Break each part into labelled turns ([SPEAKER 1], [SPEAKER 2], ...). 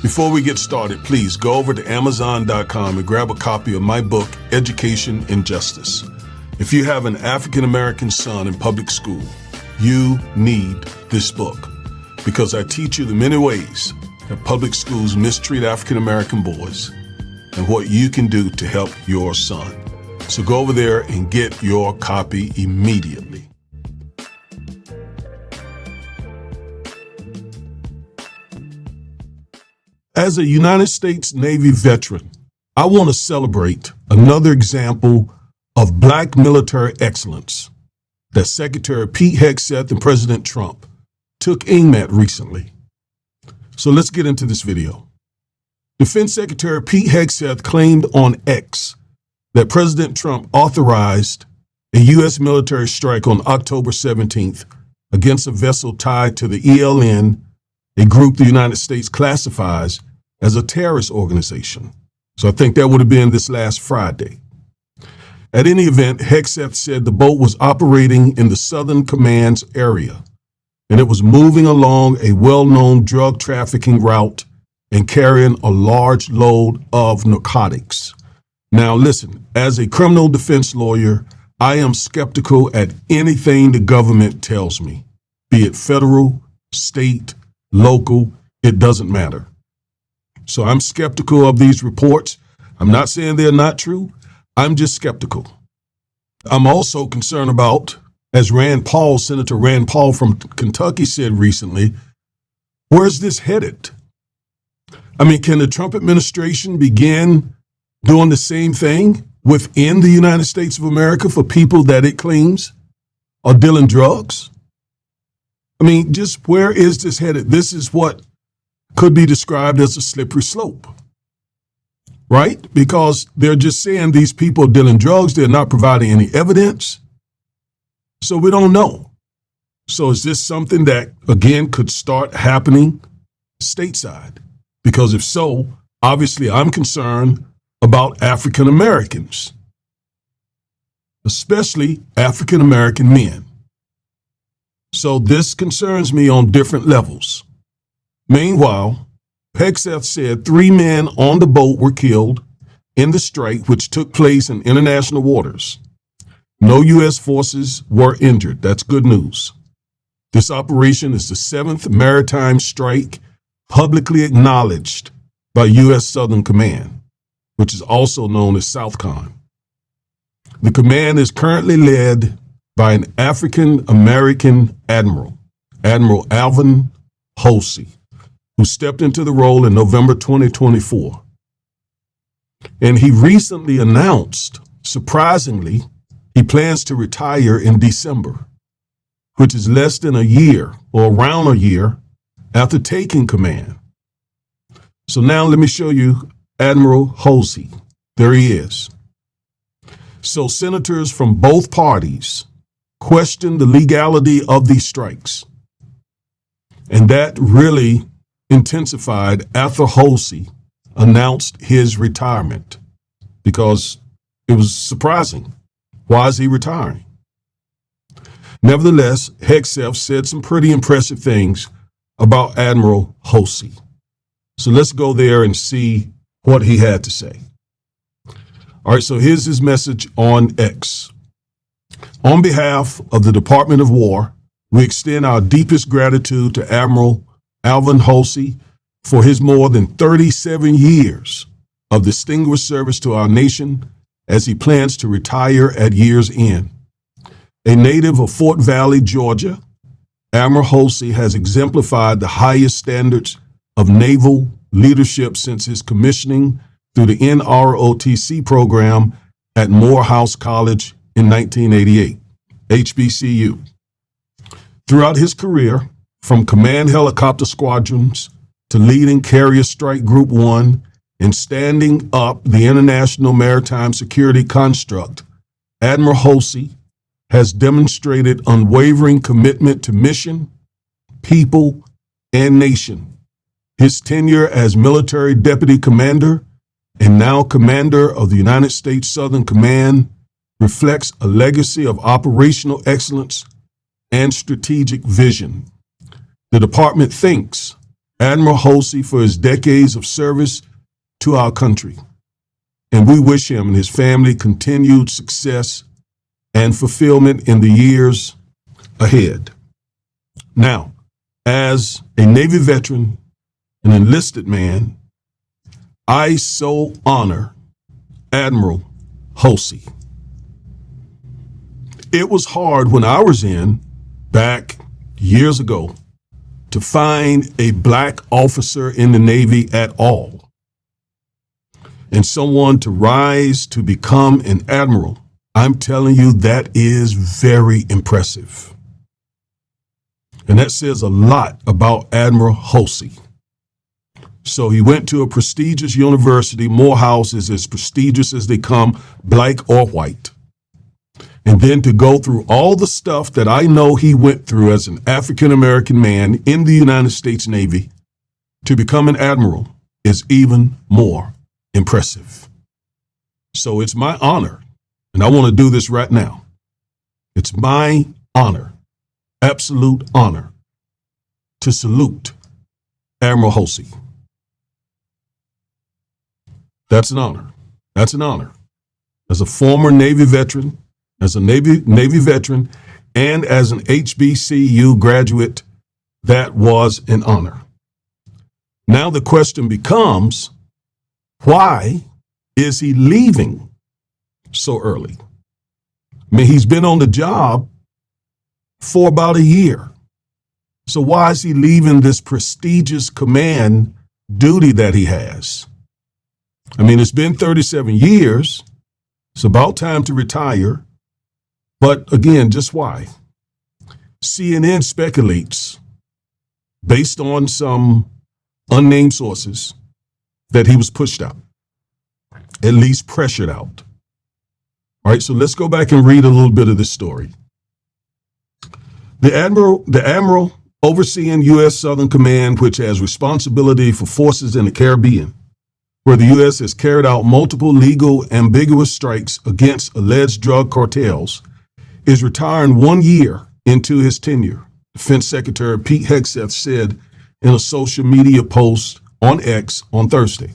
[SPEAKER 1] Before we get started, please go over to Amazon.com and grab a copy of my book, Education and Justice. If you have an African-American son in public school, you need this book because I teach you the many ways that public schools mistreat African-American boys and what you can do to help your son. So go over there and get your copy immediately. As a United States Navy veteran, I want to celebrate another example of Black military excellence that Secretary Pete Hegseth and President Trump took aim at recently. So let's get into this video. Defense Secretary Pete Hegseth claimed on X that President Trump authorized a U.S. military strike on October 17th against a vessel tied to the ELN, a group the United States classifies as a terrorist organization. So I think that would have been this last Friday. At any event, Hegseth said the boat was operating in the Southern Command's area, and it was moving along a well-known drug trafficking route and carrying a large load of narcotics. Now listen, as a criminal defense lawyer, I am skeptical at anything the government tells me, be it federal, state, local, it doesn't matter. So I'm skeptical of these reports. I'm not saying they're not true. I'm just skeptical. I'm also concerned about, as Senator Rand Paul from Kentucky said recently, where's this headed? I mean, can the Trump administration begin doing the same thing within the United States of America for people that it claims are dealing drugs? I mean, just where is this headed? This is what could be described as a slippery slope, right? Because they're just saying these people are dealing drugs. They're not providing any evidence. So we don't know. So is this something that, again, could start happening stateside? Because if so, obviously I'm concerned about African Americans, especially African American men. So this concerns me on different levels. Meanwhile, Hegseth said 3 men on the boat were killed in the strike, which took place in international waters. No U.S. forces were injured. That's good news. This operation is the 7th maritime strike publicly acknowledged by U.S. Southern Command, which is also known as SOUTHCOM. The command is currently led by an African-American admiral, Admiral Alvin Holsey, who stepped into the role in November 2024. And he recently announced, surprisingly, he plans to retire in December, which is less than a year or around a year after taking command. So now let me show you Admiral Holsey. There he is. So senators from both parties questioned the legality of these strikes. And that really intensified after Holsey announced his retirement, because it was surprising. Why is he retiring? Nevertheless, Hegseth said some pretty impressive things about Admiral Holsey. So let's go there and see what he had to say. All right, so here's his message on X. On behalf of the Department of War, we extend our deepest gratitude to Admiral Alvin Holsey for his more than 37 years of distinguished service to our nation as he plans to retire at year's end. A native of Fort Valley, Georgia, Admiral Holsey has exemplified the highest standards of naval leadership since his commissioning through the NROTC program at Morehouse College in 1988, HBCU. Throughout his career, from command helicopter squadrons to leading Carrier Strike Group 1 and standing up the international maritime security construct, Admiral Holsey has demonstrated unwavering commitment to mission, people, and nation. His tenure as military deputy commander and now commander of the United States Southern Command reflects a legacy of operational excellence and strategic vision. The department thinks Admiral Holsey for his decades of service to our country. And we wish him and his family continued success and fulfillment in the years ahead. Now, as a Navy veteran, an enlisted man, I so honor Admiral Holsey. It was hard when I was in, back years ago, to find a black officer in the Navy at all. And someone to rise to become an admiral, I'm telling you, that is very impressive. And that says a lot about Admiral Holsey. So he went to a prestigious university. Morehouse is as prestigious as they come, black or white. And then to go through all the stuff that I know he went through as an African-American man in the United States Navy to become an admiral is even more impressive. So it's my honor, and I want to do this right now. It's my honor, absolute honor, to salute Admiral Holsey. That's an honor. That's an honor. As a former Navy veteran, as a Navy veteran, and as an HBCU graduate, that was an honor. Now the question becomes, why is he leaving so early? I mean, he's been on the job for about a year. So why is he leaving this prestigious command duty that he has? I mean, it's been 37 years. It's about time to retire. But again, just why? CNN speculates, based on some unnamed sources, that he was pushed out, at least pressured out. All right, so let's go back and read a little bit of this story. The Admiral overseeing U.S. Southern Command, which has responsibility for forces in the Caribbean, where the U.S. has carried out multiple legal ambiguous strikes against alleged drug cartels, is retiring 1 year into his tenure, Defense Secretary Pete Hegseth said in a social media post on X on Thursday.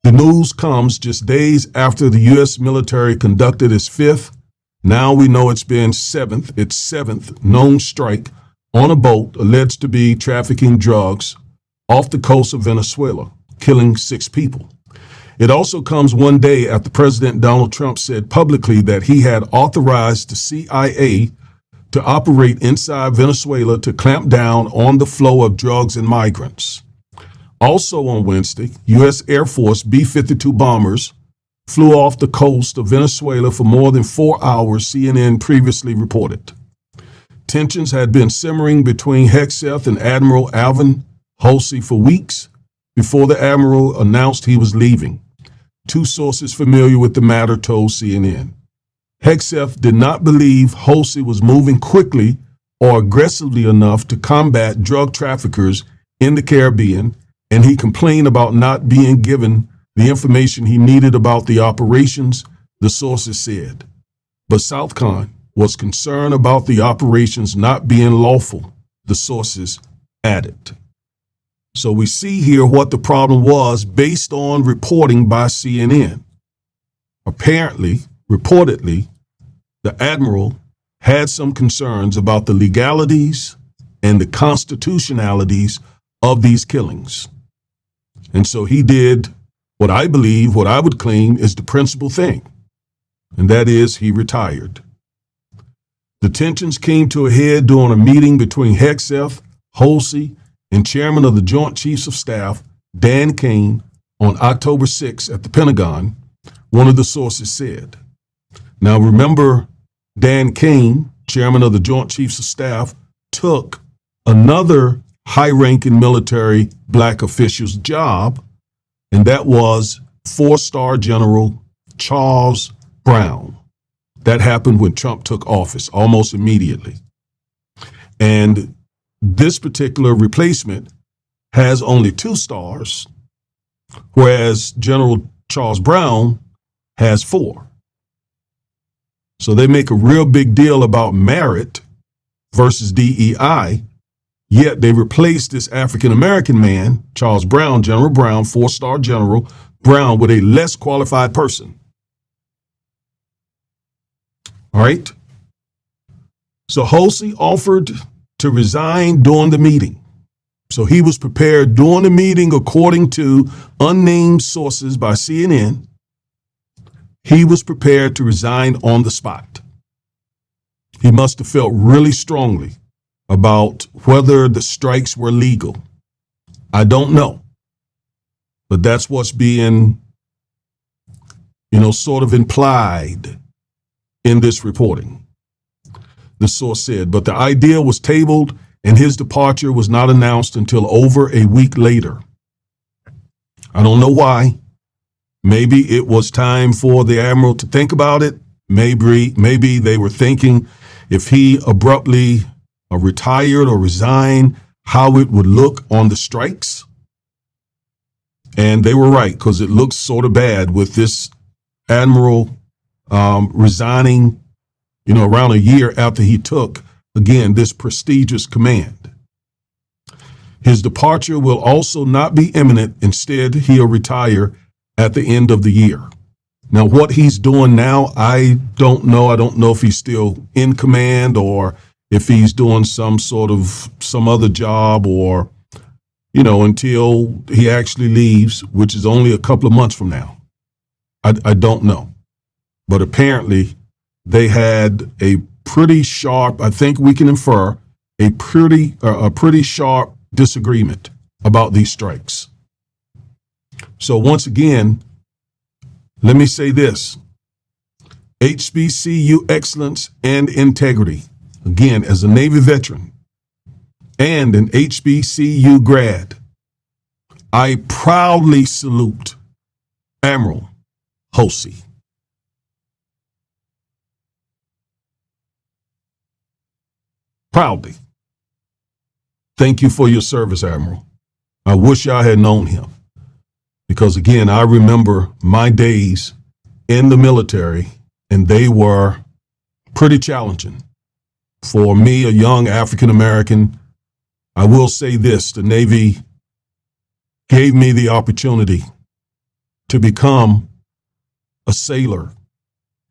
[SPEAKER 1] The news comes just days after the U.S. military conducted its fifth, now we know its seventh known strike on a boat alleged to be trafficking drugs off the coast of Venezuela, killing 6 people. It also comes 1 day after President Donald Trump said publicly that he had authorized the CIA to operate inside Venezuela to clamp down on the flow of drugs and migrants. Also on Wednesday, U.S. Air Force B-52 bombers flew off the coast of Venezuela for more than 4 hours, CNN previously reported. Tensions had been simmering between Hegseth and Admiral Alvin Holsey for weeks before the Admiral announced he was leaving. 2 sources familiar with the matter told CNN. Hegseth did not believe Holsey was moving quickly or aggressively enough to combat drug traffickers in the Caribbean, and he complained about not being given the information he needed about the operations, the sources said. But Southcon was concerned about the operations not being lawful, the sources added. So we see here what the problem was based on reporting by CNN. Reportedly, the Admiral had some concerns about the legalities and the constitutionalities of these killings. And so he did what I would claim is the principal thing, and that is he retired. The tensions came to a head during a meeting between Hegseth, Holsey, and Chairman of the Joint Chiefs of Staff, Dan Kane, on October 6 at the Pentagon, one of the sources said. Now remember, Dan Kane, Chairman of the Joint Chiefs of Staff, took another high-ranking military black official's job, and that was 4-star General Charles Brown. That happened when Trump took office, almost immediately. And this particular replacement has only 2 stars, whereas General Charles Brown has 4. So they make a real big deal about merit versus DEI Yet they replaced this African-American man, Charles Brown, General Brown, 4-star General Brown, with a less qualified person. All right. So Holsey offered to resign during the meeting. So he was prepared during the meeting, according to unnamed sources by CNN. He was prepared to resign on the spot. He must have felt really strongly about whether the strikes were legal. I don't know. But that's what's being, sort of implied in this reporting. The source said, but the idea was tabled and his departure was not announced until over a week later. I don't know why. Maybe it was time for the Admiral to think about it. Maybe they were thinking if he abruptly retired or resigned, how it would look on the strikes. And they were right, because it looks sort of bad with this Admiral resigning, around a year after he took, again, this prestigious command. His departure will also not be imminent. Instead, he'll retire at the end of the year. Now, what he's doing now, I don't know. I don't know if he's still in command or if he's doing some other job or, until he actually leaves, which is only a couple of months from now. I don't know. But apparently they had a pretty sharp, I think we can infer, a pretty sharp disagreement about these strikes. So once again, let me say this. HBCU excellence and integrity. Again, as a Navy veteran and an HBCU grad, I proudly salute Admiral Holsey. Proudly. Thank you for your service, Admiral. I wish I had known him. Because again, I remember my days in the military, and they were pretty challenging. For me, a young African American, I will say this, the Navy gave me the opportunity to become a sailor,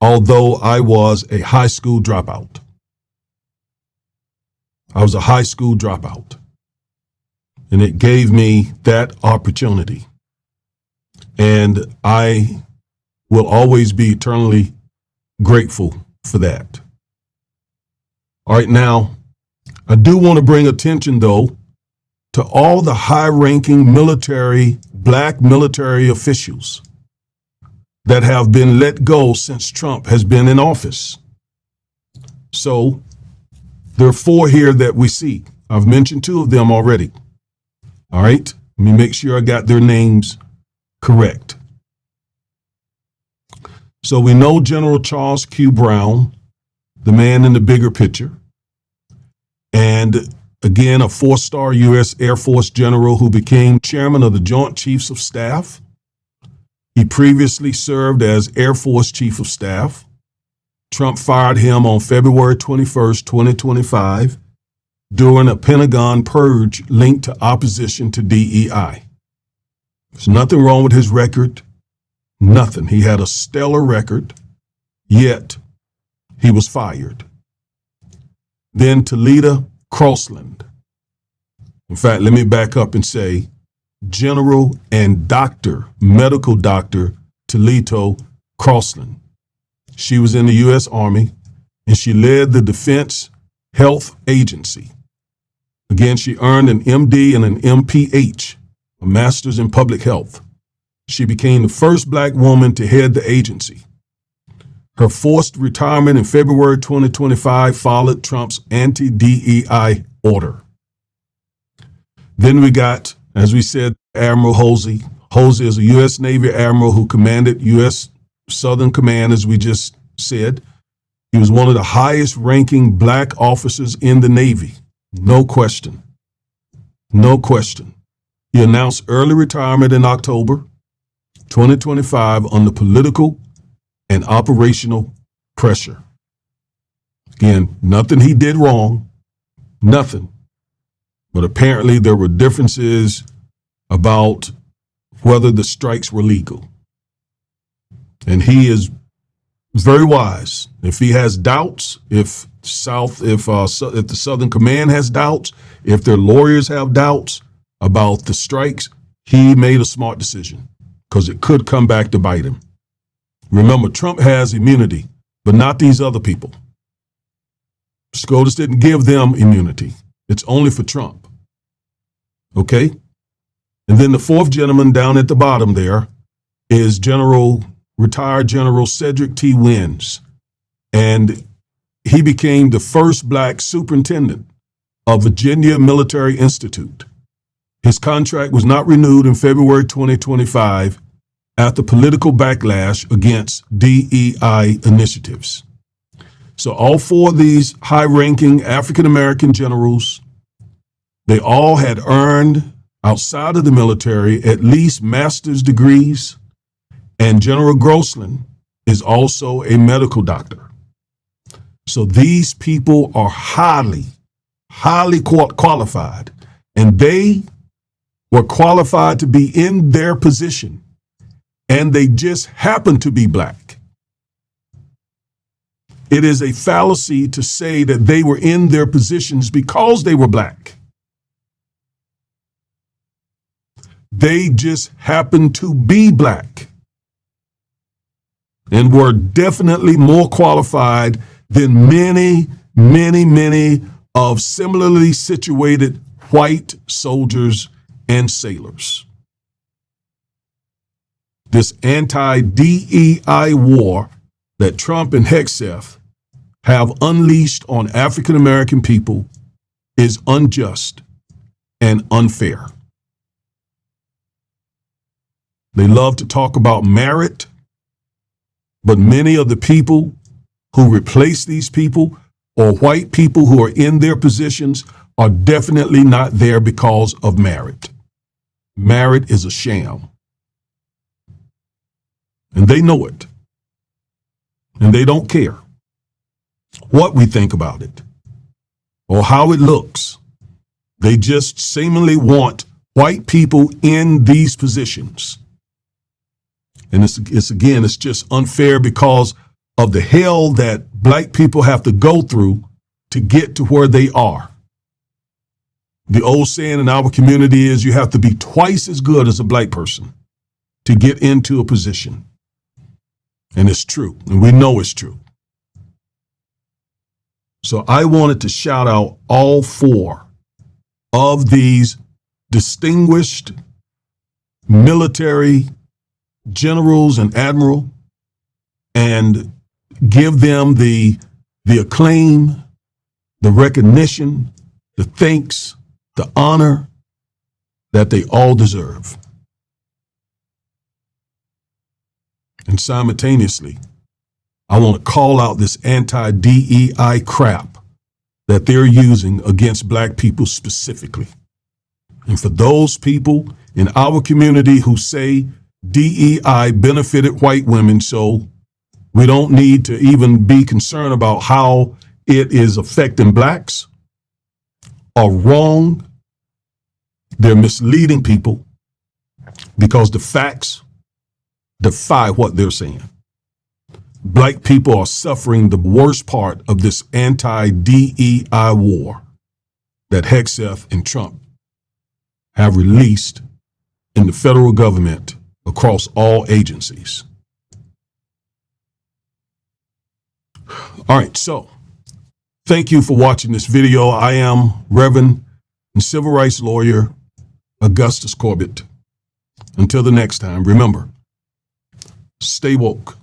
[SPEAKER 1] although I was a high school dropout. I was a high school dropout, and it gave me that opportunity. And I will always be eternally grateful for that. All right, now, I do want to bring attention, though, to all the high-ranking black military officials that have been let go since Trump has been in office. So there are 4 here that we see. I've mentioned 2 of them already. All right, let me make sure I got their names correct. So we know General Charles Q. Brown, the man in the bigger picture, and again, a 4-star U.S. Air Force general who became chairman of the Joint Chiefs of Staff. He previously served as Air Force Chief of Staff. Trump fired him on February 21st, 2025, during a Pentagon purge linked to opposition to DEI. There's nothing wrong with his record. Nothing. He had a stellar record, yet he was fired. Then Talita Crossland. In fact, let me back up and say General and medical doctor Talita Crossland. She was in the U.S. Army, and she led the Defense Health Agency. Again, she earned an MD and an MPH, a Master's in Public Health. She became the first Black woman to head the agency. Her forced retirement in February 2025 followed Trump's anti-DEI order. Then we got, as we said, Admiral Holsey. Holsey is a U.S. Navy admiral who commanded U.S. Southern Command, as we just said. He was one of the highest ranking Black officers in the Navy. No question. No question. He announced early retirement in October 2025 under political and operational pressure. Again, nothing he did wrong. Nothing. but apparently there were differences about whether the strikes were legal. And he is very wise. If he has doubts, if the Southern Command has doubts, if their lawyers have doubts about the strikes, he made a smart decision because it could come back to bite him. Remember, Trump has immunity, but not these other people. SCOTUS didn't give them immunity. It's only for Trump. Okay? And then the fourth gentleman down at the bottom there is retired General Cedric T. Wins. And he became the first black superintendent of Virginia Military Institute. His contract was not renewed in February 2025 after political backlash against DEI initiatives. So all four of these high-ranking African-American generals, they all had earned, outside of the military, at least master's degrees, and General Grossland is also a medical doctor. So these people are highly qualified, and they were qualified to be in their position, and they just happen to be black. It is a fallacy to say that they were in their positions because they were black. They just happened to be black and were definitely more qualified than many of similarly situated white soldiers and sailors. This anti-DEI war that Trump and Hegseth have unleashed on African American people is unjust and unfair. They love to talk about merit, but many of the people who replace these people, or white people who are in their positions, are definitely not there because of merit. Merit is a sham. And they know it. And they don't care what we think about it or how it looks. They just seemingly want white people in these positions. And it's just unfair because of the hell that black people have to go through to get to where they are. The old saying in our community is you have to be twice as good as a black person to get into a position. And it's true, and we know it's true. So I wanted to shout out all four of these distinguished military generals and admiral and give them the acclaim, the recognition, the thanks, the honor that they all deserve. And simultaneously, I want to call out this anti-DEI crap that they're using against black people specifically. And for those people in our community who say DEI benefited white women, so we don't need to even be concerned about how it is affecting blacks, are wrong. They're misleading people because the facts defy what they're saying. Black people are suffering the worst part of this anti-DEI war that Hegseth and Trump have released in the federal government across all agencies. All right, so thank you for watching this video. I am Reverend and Civil Rights Lawyer Augustus Corbett. Until the next time, remember, stay woke.